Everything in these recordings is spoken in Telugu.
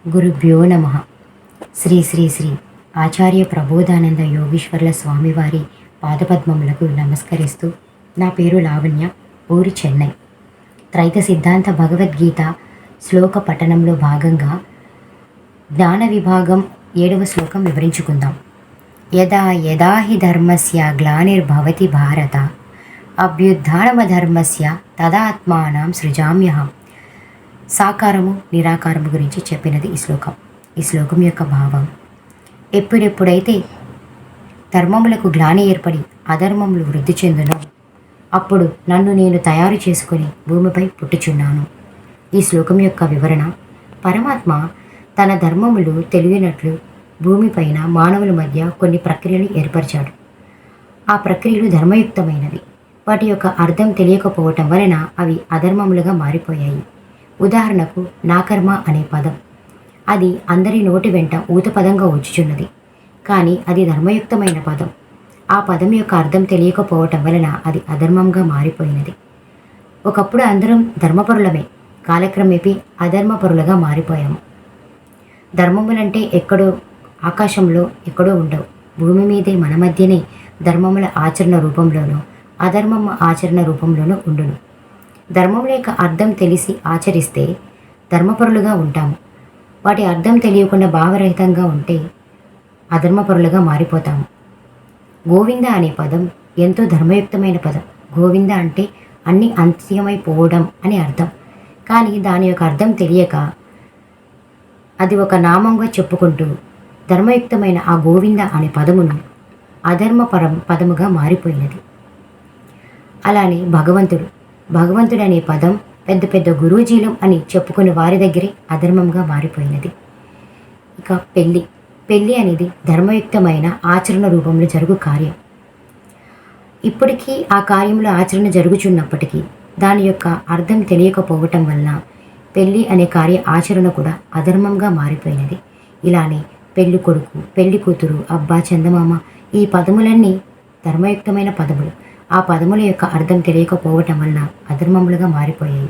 గురుభ్యో నమ. శ్రీ శ్రీ శ్రీ ఆచార్య ప్రబోధానంద యోగీశ్వర్ల స్వామివారి పాదపద్మములకు నమస్కరిస్తూ, నా పేరు లావణ్య, ఊరి చెన్నై. త్రైత సిద్ధాంత భగవద్గీత శ్లోక పఠనంలో భాగంగా జ్ఞాన విభాగం 7వ శ్లోకం వివరించుకుందాం. యదా యదా హి ధర్మస్య గ్లానిర్భవతి భారత అభ్యుత్థానమధర్మస్య తదాత్మానం సృజామ్యహం. సాకారము నిరాకారము గురించి చెప్పినది ఈ శ్లోకం. ఈ శ్లోకం యొక్క భావం, ఎప్పుడెప్పుడైతే ధర్మములకు గ్లాని ఏర్పడి అధర్మములు వృద్ధి చెందునో అప్పుడు నన్ను నేను తయారు చేసుకొని భూమిపై పుట్టుచున్నాను. ఈ శ్లోకం యొక్క వివరణ, పరమాత్మ తన ధర్మములు తెలియనట్లు భూమిపైన మానవుల మధ్య కొన్ని ప్రక్రియలు ఏర్పరిచాడు. ఆ ప్రక్రియలు ధర్మయుక్తమైనవి. వాటి యొక్క అర్థం తెలియకపోవటం వలన అవి అధర్మములుగా మారిపోయాయి. ఉదాహరణకు నాకర్మ అనే పదం, అది అందరి నోటి వెంట ఊత పదంగా వచ్చుచున్నది, కానీ అది ధర్మయుక్తమైన పదం. ఆ పదం యొక్క అర్థం తెలియకపోవటం వలన అది అధర్మంగా మారిపోయినది. ఒకప్పుడు అందరం ధర్మపరులమే, కాలక్రమేపీ అధర్మపరులుగా మారిపోయాము. ధర్మములంటే ఎక్కడో ఆకాశంలో ఎక్కడో ఉండవు, భూమి మీదే మన మధ్యనే ధర్మముల ఆచరణ రూపంలోనూ అధర్మం ఆచరణ రూపంలోనూ ఉండును. ధర్మముల యొక్క అర్థం తెలిసి ఆచరిస్తే ధర్మపరులుగా ఉంటాము. వాటి అర్థం తెలియకుండా భావరహితంగా ఉంటే అధర్మపరులుగా మారిపోతాము. గోవింద అనే పదం ఎంతో ధర్మయుక్తమైన పదం. గోవింద అంటే అన్ని అంత్యమైపోవడం అని అర్థం. కానీ దాని యొక్క అర్థం తెలియక అది ఒక నామంగా చెప్పుకుంటూ ధర్మయుక్తమైన ఆ గోవింద అనే పదమును పదముగా మారిపోయినది. అలానే భగవంతుడు అనే పదం పెద్ద పెద్ద గురూజీలం అని చెప్పుకునే వారి దగ్గరే అధర్మంగా మారిపోయినది. ఇక పెళ్ళి అనేది ధర్మయుక్తమైన ఆచరణ రూపంలో జరుగు కార్యం. ఇప్పటికీ ఆ కార్యంలో ఆచరణ జరుగుచున్నప్పటికీ దాని యొక్క అర్థం తెలియకపోవటం వలన పెళ్ళి అనే కార్య ఆచరణ కూడా అధర్మంగా మారిపోయినది. ఇలానే పెళ్లి కొడుకు, పెళ్లి కూతురు, అబ్బా, చందమామ, ఈ పదములన్నీ ధర్మయుక్తమైన పదములు. ఆ పదముల యొక్క అర్థం తెలియకపోవటం వలన అధర్మములుగా మారిపోయాయి.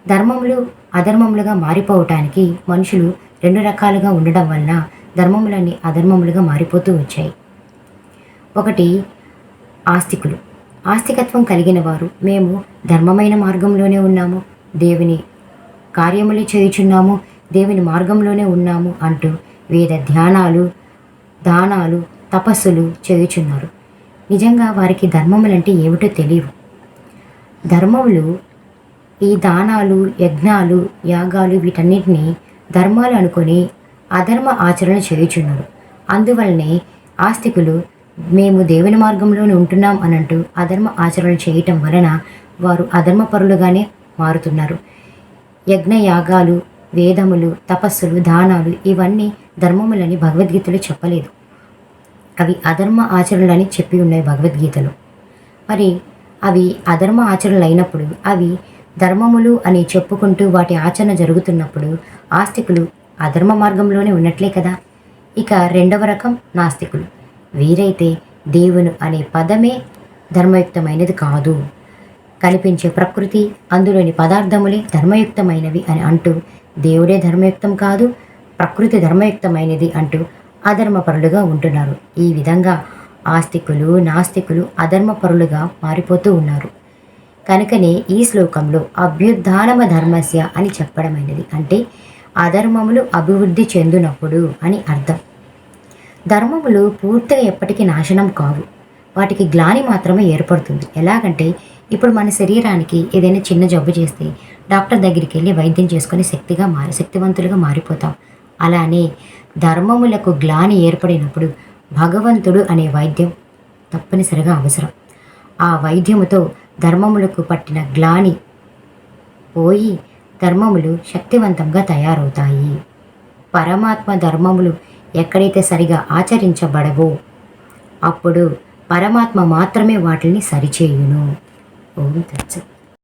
ధర్మములు అధర్మములుగా మారిపోవటానికి మనుషులు 2 రకాలుగా ఉండడం వలన ధర్మములన్నీ అధర్మములుగా మారిపోతూ వచ్చాయి. ఒకటి, ఆస్తికులు. ఆస్తికత్వం కలిగిన వారు, మేము ధర్మమైన మార్గంలోనే ఉన్నాము, దేవుని కార్యములు చేయుచున్నాము, దేవుని మార్గంలోనే ఉన్నాము అంటూ వేద ధ్యానాలు, దానాలు, తపస్సులు చేయుచున్నారు. నిజంగా వారికి ధర్మములంటే ఏమిటో తెలియవు. ధర్మములు ఈ దానాలు, యజ్ఞాలు, యాగాలు వీటన్నిటినీ ధర్మాలు అనుకొని అధర్మ ఆచరణ చేయుచున్నారు. అందువల్లనే ఆస్తికులు మేము దేవుని మార్గంలోనే ఉంటున్నాం అనంటూ అధర్మ ఆచరణ చేయటం వలన వారు అధర్మపరులుగానే మారుతున్నారు. యజ్ఞ యాగాలు, వేదములు, తపస్సులు, దానాలు ఇవన్నీ ధర్మములని భగవద్గీతలో చెప్పలేదు. అవి అధర్మ ఆచరణలని చెప్పి ఉన్నాయి భగవద్గీతలో. మరి అవి అధర్మ ఆచరణలు అయినప్పుడు అవి ధర్మములు అని చెప్పుకుంటూ వాటి ఆచరణ జరుగుతున్నప్పుడు ఆస్తికులు అధర్మ మార్గంలోనే ఉన్నట్లే కదా. ఇక 2వ రకం నాస్తికులు. వీరైతే దేవుని అనే పదమే ధర్మయుక్తమైనది కాదు, కనిపించే ప్రకృతి, అందులోని పదార్థములే ధర్మయుక్తమైనవి అని అంటూ దేవుడే ధర్మయుక్తం కాదు, ప్రకృతి ధర్మయుక్తమైనది అంటూ అధర్మపరులుగా ఉంటున్నారు. ఈ విధంగా ఆస్తికులు, నాస్తికులు అధర్మపరులుగా మారిపోతూ ఉన్నారు. కనుకనే ఈ శ్లోకంలో అభ్యుత్థానమ ధర్మస్య అని చెప్పడమైనది. అంటే అధర్మములు అభివృద్ధి చెందినప్పుడు అని అర్థం. ధర్మములు పూర్తిగా ఎప్పటికీ నాశనం కావు, వాటికి గ్లాని మాత్రమే ఏర్పడుతుంది. ఎలాగంటే ఇప్పుడు మన శరీరానికి ఏదైనా చిన్న జబ్బు చేస్తే డాక్టర్ దగ్గరికి వెళ్ళి వైద్యం చేసుకొని శక్తివంతులుగా మారిపోతాం. అలానే ధర్మములకు గ్లాని ఏర్పడినప్పుడు భగవంతుడు అనే వైద్యం తప్పనిసరిగా అవసరం. ఆ వైద్యముతో ధర్మములకు పట్టిన గ్లాని పోయి ధర్మములు శక్తివంతంగా తయారవుతాయి. పరమాత్మ ధర్మములు ఎక్కడైతే సరిగా ఆచరించబడవో అప్పుడు పరమాత్మ మాత్రమే వాటిని సరిచేయును. ఓం తత్సత్.